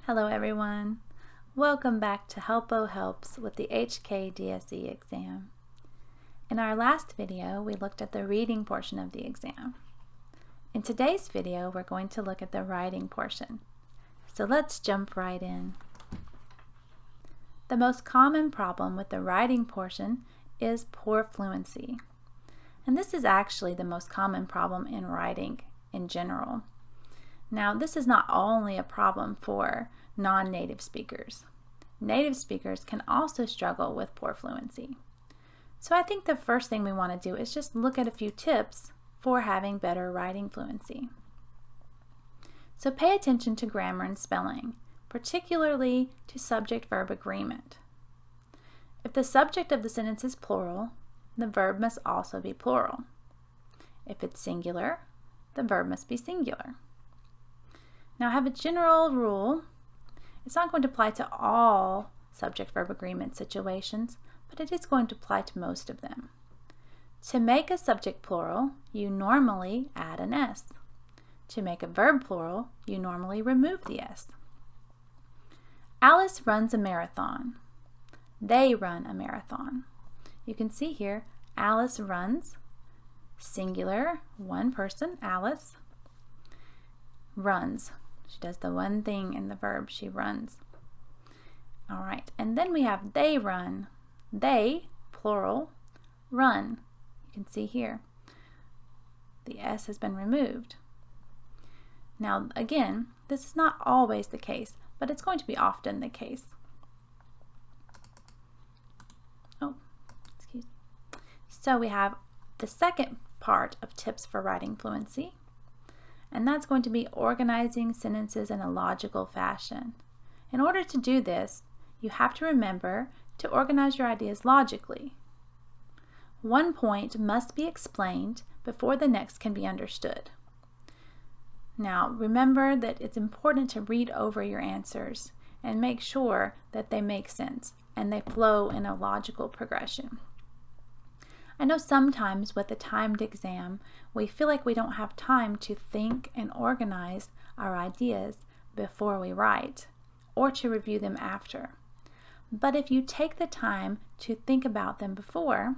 Hello everyone. Welcome back to Helppo Helps with the HKDSE exam. In our last video, we looked at the reading portion of the exam. In today's video, we're going to look at the writing portion. So let's jump right in. The most common problem with the writing portion is poor fluency. And this is actually the most common problem in writing in general. Now, this is not only a problem for non-native speakers. Native speakers can also struggle with poor fluency. So I think the first thing we want to do is just look at a few tips for having better writing fluency. So pay attention to grammar and spelling, particularly to subject-verb agreement. If the subject of the sentence is plural, the verb must also be plural. If it's singular, the verb must be singular. Now I have a general rule. It's not going to apply to all subject-verb agreement situations, but it is going to apply to most of them. To make a subject plural, you normally add an S. To make a verb plural, you normally remove the S. Alice runs a marathon. They run a marathon. You can see here, Alice runs, singular, one person, Alice, runs. She does the one thing in the verb, she runs. All right, and then we have they run. They, plural, run. You can see here, the S has been removed. Now, again, this is not always the case, but it's going to be often the case. So we have the second part of tips for writing fluency, and that's going to be organizing sentences in a logical fashion. In order to do this, you have to remember to organize your ideas logically. One point must be explained before the next can be understood. Now, remember that it's important to read over your answers and make sure that they make sense and they flow in a logical progression. I know sometimes with a timed exam, we feel like we don't have time to think and organize our ideas before we write, or to review them after. But if you take the time to think about them before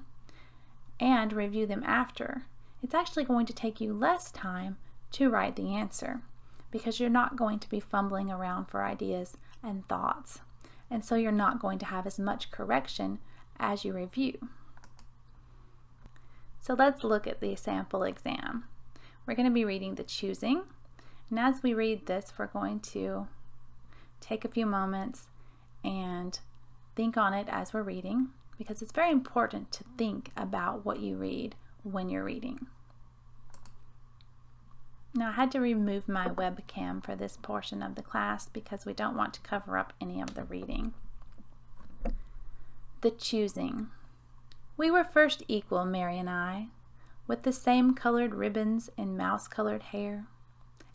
and review them after, it's actually going to take you less time to write the answer, because you're not going to be fumbling around for ideas and thoughts, and so you're not going to have as much correction as you review. So let's look at the sample exam. We're going to be reading the choosing, and as we read this, we're going to take a few moments and think on it as we're reading, because it's very important to think about what you read when you're reading. Now I had to remove my webcam for this portion of the class because we don't want to cover up any of the reading. The choosing. We were first equal, Mary and I, with the same colored ribbons and mouse-colored hair,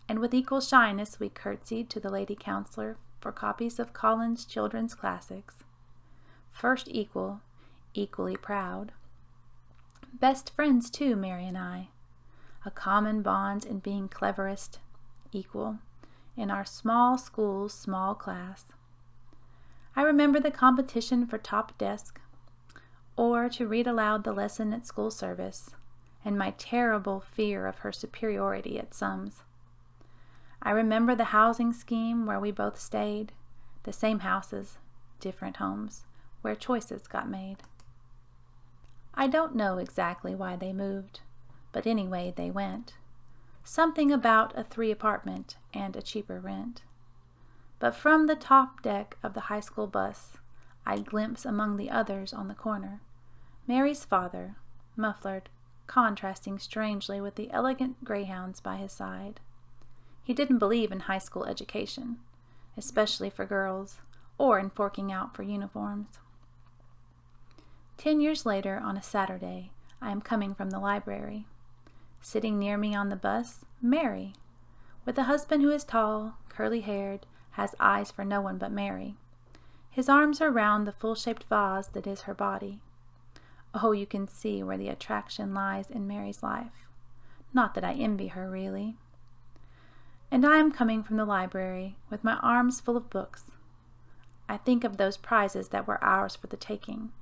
and with equal shyness we curtsied to the lady counselor for copies of Collins' children's classics. First equal, equally proud. Best friends too, Mary and I, a common bond in being cleverest, equal, in our small school's small class. I remember the competition for top desk, or to read aloud the lesson at school service, and my terrible fear of her superiority at sums. I remember the housing scheme where we both stayed, the same houses, different homes, where choices got made. I don't know exactly why they moved, but anyway they went. Something about a 3-apartment and a cheaper rent. But from the top deck of the high school bus, I glimpse among the others on the corner Mary's father, muffled, contrasting strangely with the elegant greyhounds by his side. He didn't believe in high school education, especially for girls, or in forking out for uniforms. 10 years later, on a Saturday, I am coming from the library. Sitting near me on the bus, Mary, with a husband who is tall, curly-haired, has eyes for no one but Mary. His arms are round the full-shaped vase that is her body. Oh, you can see where the attraction lies in Mary's life. Not that I envy her, really. And I am coming from the library with my arms full of books. I think of those prizes that were ours for the taking,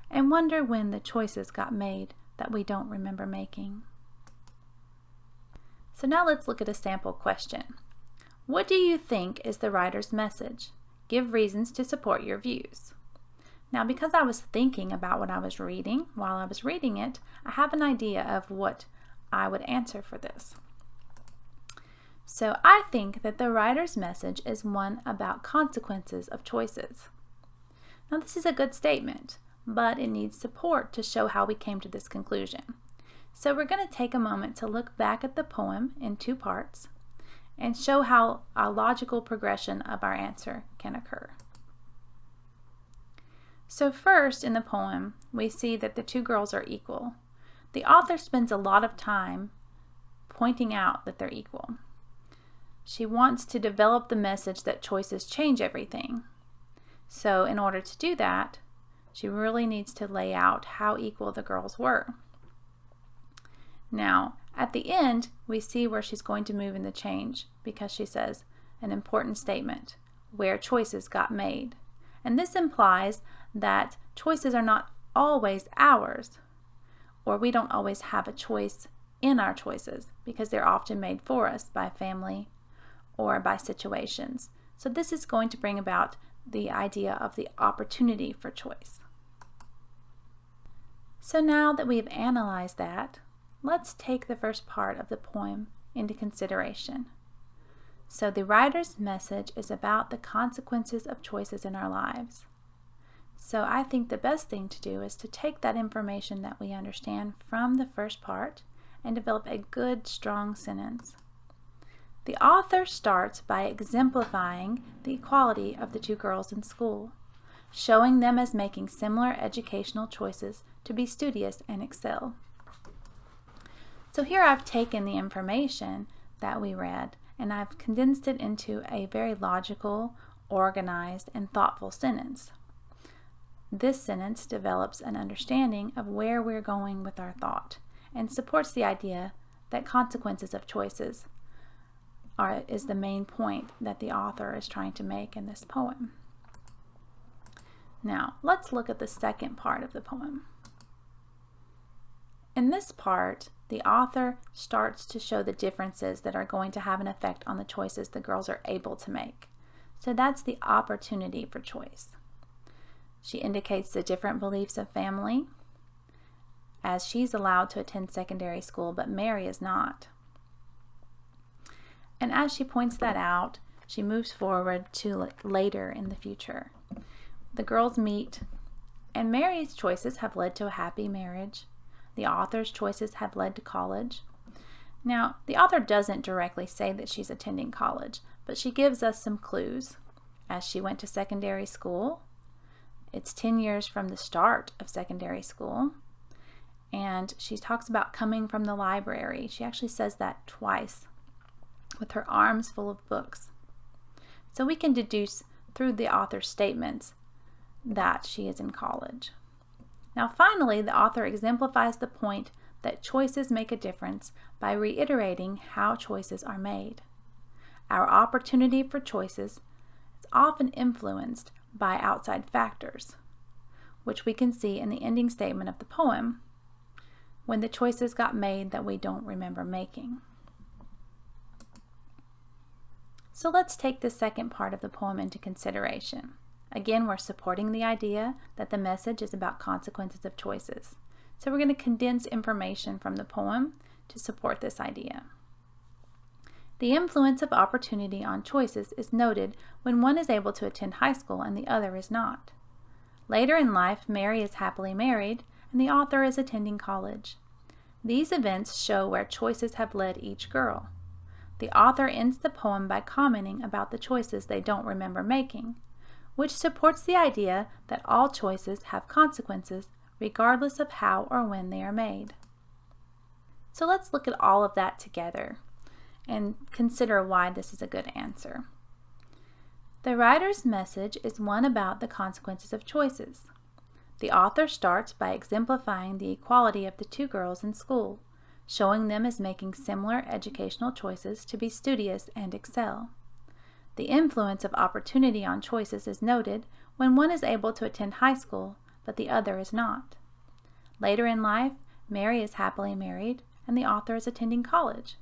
and wonder when the choices got made that we don't remember making. So now let's look at a sample question. What do you think is the writer's message? Give reasons to support your views. Now, because I was thinking about what I was reading while I was reading it, I have an idea of what I would answer for this. So I think that the writer's message is one about consequences of choices. Now, this is a good statement, but it needs support to show how we came to this conclusion. So we're going to take a moment to look back at the poem in two parts and show how a logical progression of our answer can occur. So first in the poem, we see that the two girls are equal. The author spends a lot of time pointing out that they're equal. She wants to develop the message that choices change everything. So in order to do that, she really needs to lay out how equal the girls were. Now, at the end, we see where she's going to move in the change because she says an important statement, where choices got made. And this implies that choices are not always ours, or we don't always have a choice in our choices because they're often made for us by family or by situations. So this is going to bring about the idea of the opportunity for choice. So now that we've analyzed that, let's take the first part of the poem into consideration. So the writer's message is about the consequences of choices in our lives. So I think the best thing to do is to take that information that we understand from the first part and develop a good, strong sentence. The author starts by exemplifying the equality of the two girls in school, showing them as making similar educational choices to be studious and excel. So here I've taken the information that we read and I've condensed it into a very logical, organized, and thoughtful sentence. This sentence develops an understanding of where we're going with our thought and supports the idea that consequences of choices is the main point that the author is trying to make in this poem. Now, let's look at the second part of the poem. In this part, the author starts to show the differences that are going to have an effect on the choices the girls are able to make. So that's the opportunity for choice. She indicates the different beliefs of family, as she's allowed to attend secondary school, but Mary is not. And as she points that out, she moves forward to later in the future. The girls meet, and Mary's choices have led to a happy marriage. The author's choices have led to college. Now, the author doesn't directly say that she's attending college, but she gives us some clues. As she went to secondary school, it's 10 years from the start of secondary school, and she talks about coming from the library. She actually says that twice, with her arms full of books. So we can deduce through the author's statements that she is in college. Now finally, the author exemplifies the point that choices make a difference by reiterating how choices are made. Our opportunity for choices is often influenced by outside factors, which we can see in the ending statement of the poem, when the choices got made that we don't remember making. So let's take the second part of the poem into consideration. Again, we're supporting the idea that the message is about consequences of choices. So we're going to condense information from the poem to support this idea. The influence of opportunity on choices is noted when one is able to attend high school and the other is not. Later in life, Mary is happily married and the author is attending college. These events show where choices have led each girl. The author ends the poem by commenting about the choices they don't remember making, which supports the idea that all choices have consequences regardless of how or when they are made. So let's look at all of that together and consider why this is a good answer. The writer's message is one about the consequences of choices. The author starts by exemplifying the equality of the two girls in school, showing them as making similar educational choices to be studious and excel. The influence of opportunity on choices is noted when one is able to attend high school, but the other is not. Later in life, Mary is happily married, and the author is attending college.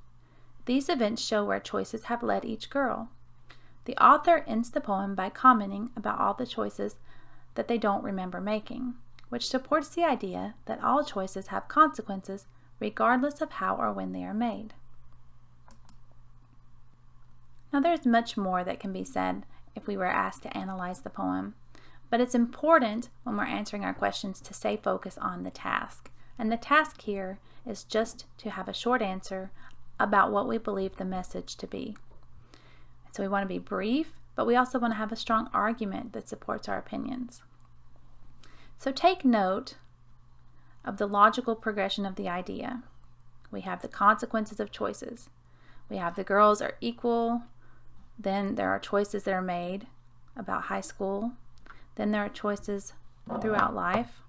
These events show where choices have led each girl. The author ends the poem by commenting about all the choices that they don't remember making, which supports the idea that all choices have consequences regardless of how or when they are made. Now there's much more that can be said if we were asked to analyze the poem, but it's important when we're answering our questions to stay focused on the task. And the task here is just to have a short answer about what we believe the message to be. So we want to be brief, but we also want to have a strong argument that supports our opinions. So take note of the logical progression of the idea. We have the consequences of choices. We have the girls are equal. Then there are choices that are made about high school. Then there are choices throughout life.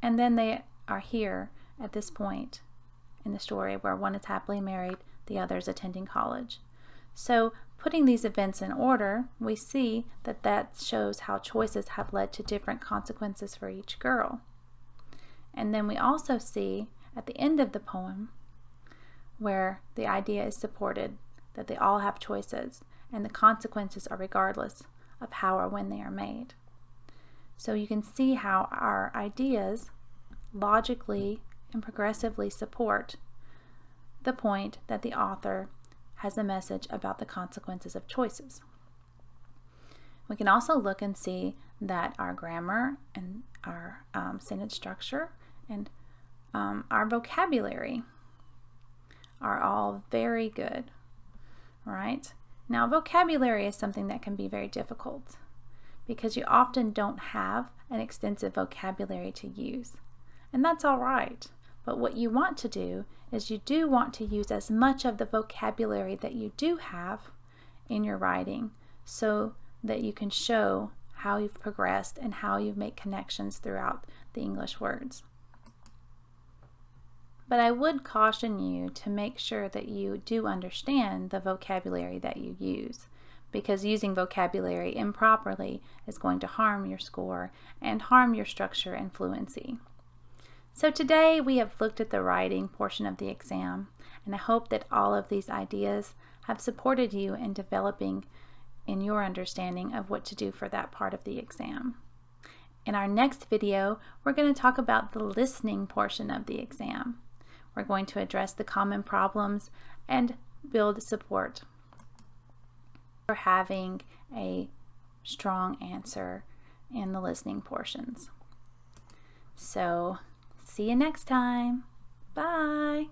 And then they are here at this point in the story where one is happily married, the other is attending college. So putting these events in order, we see that that shows how choices have led to different consequences for each girl. And then we also see at the end of the poem where the idea is supported that they all have choices and the consequences are regardless of how or when they are made. So you can see how our ideas logically and progressively support the point that the author has a message about the consequences of choices. We can also look and see that our grammar and our sentence structure and our vocabulary are all very good, right? Now, vocabulary is something that can be very difficult because you often don't have an extensive vocabulary to use, and that's all right. But what you want to do is you do want to use as much of the vocabulary that you do have in your writing so that you can show how you've progressed and how you make connections throughout the English words. But I would caution you to make sure that you do understand the vocabulary that you use, because using vocabulary improperly is going to harm your score and harm your structure and fluency. So today we have looked at the writing portion of the exam, and I hope that all of these ideas have supported you in developing in your understanding of what to do for that part of the exam. In our next video, we're going to talk about the listening portion of the exam. We're going to address the common problems and build support for having a strong answer in the listening portions. So, see you next time. Bye.